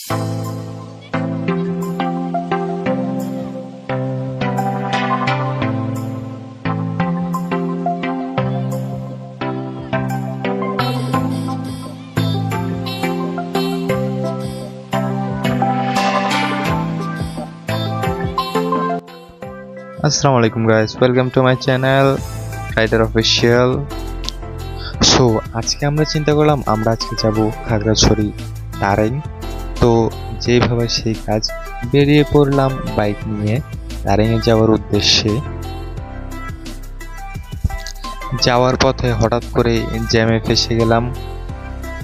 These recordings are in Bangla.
Assalamu alaikum guys, welcome to my channel Rider Official. So আজকে আমরা চিন্তা করলাম আমরা আজকে যাব খাগড়াছড়ি তারেং। তো যেভাবে সেই কাজ বেরিয়ে পড়লাম বাইক নিয়ে তারেংয়ে যাওয়ার উদ্দেশ্যে। যাওয়ার পথে হঠাৎ করে জ্যামে ফেসে গেলাম।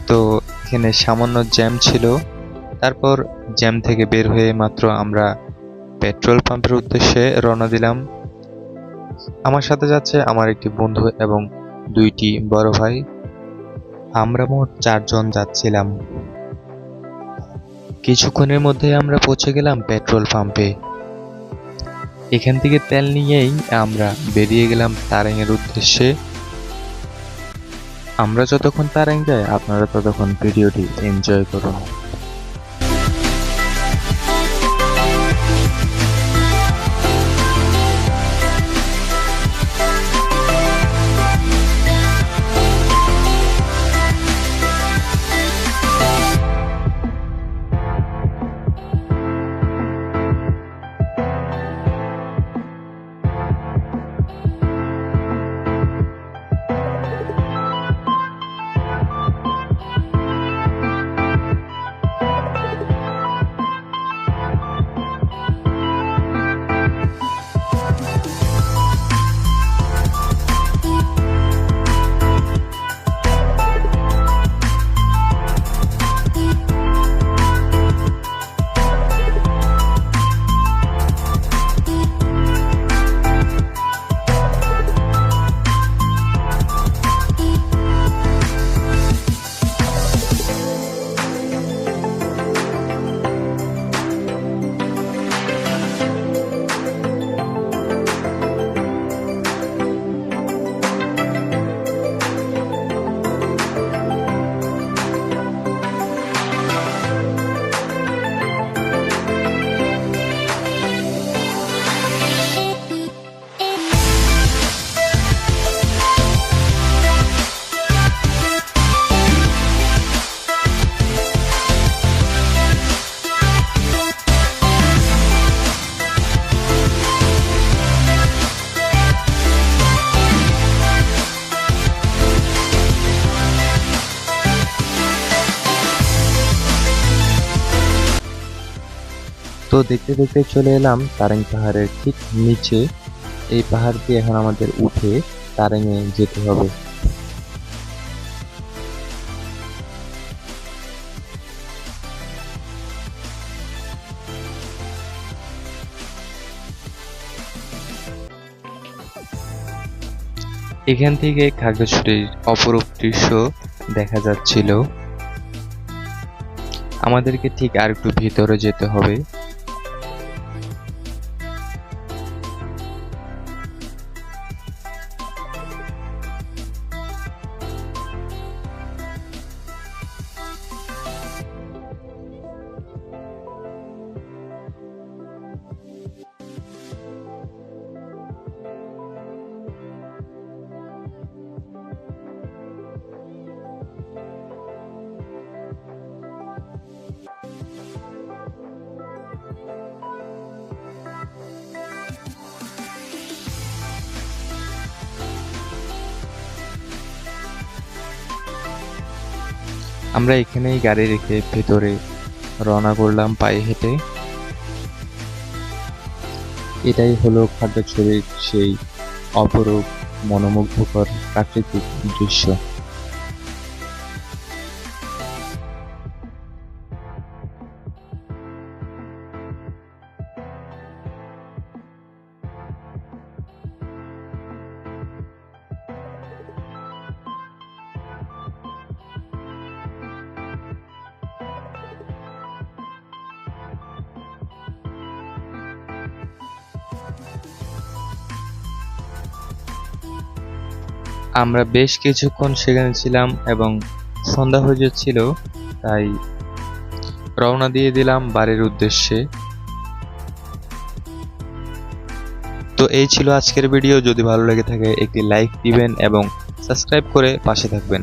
তো এখানে সামান্য জ্যাম ছিল। তারপর জ্যাম থেকে বের হয়ে মাত্র আমরা পেট্রোল পাম্পের উদ্দেশ্যে রওনা দিলাম। আমার সাথে যাচ্ছে আমার একটি বন্ধু এবং দুইটি বড় ভাই। আমরা মোট 4 জন যাচ্ছিলাম। কিছুক্ষণের মধ্যে আমরা পৌঁছে গেলাম পেট্রোল পাম্পে। এখান থেকে তেল নিয়েই আমরা বেরিয়ে গেলাম তারেংয়ের উদ্দেশ্যে। আমরা যতক্ষণ তারেং যাই আপনারা ততক্ষণ ভিডিওটি এনজয় করুন। তো দেখতে দেখতে চলে এলাম তারেং পাহাড়ের ঠিক নিচে। এই পাহাড় দিয়ে এখন আমাদের উঠে তারেংয়ে যেতে হবে। এখান থেকে খাগড়াছড়ির অপরূপ দৃশ্য দেখা যাচ্ছিল। আমাদেরকে ঠিক আর একটু ভিতরে যেতে হবে। আমরা এখানেই গাড়ি রেখে ভেতরে রওনা করলাম পায়ে হেঁটে। এটাই হলো খাগড়াছড়ির সেই অপরূপ মনোমুগ্ধকর প্রাকৃতিক দৃশ্য। আমরা বেশ কিছুক্ষণ সেখানে ছিলাম এবং সন্ধ্যা হয়ে যাচ্ছিল, তাই রওনা দিয়ে দিলাম বাড়ির উদ্দেশ্যে। তো এই ছিল আজকের ভিডিও। যদি ভালো লেগে থাকে একটি লাইক দিবেন এবং সাবস্ক্রাইব করে পাশে থাকবেন।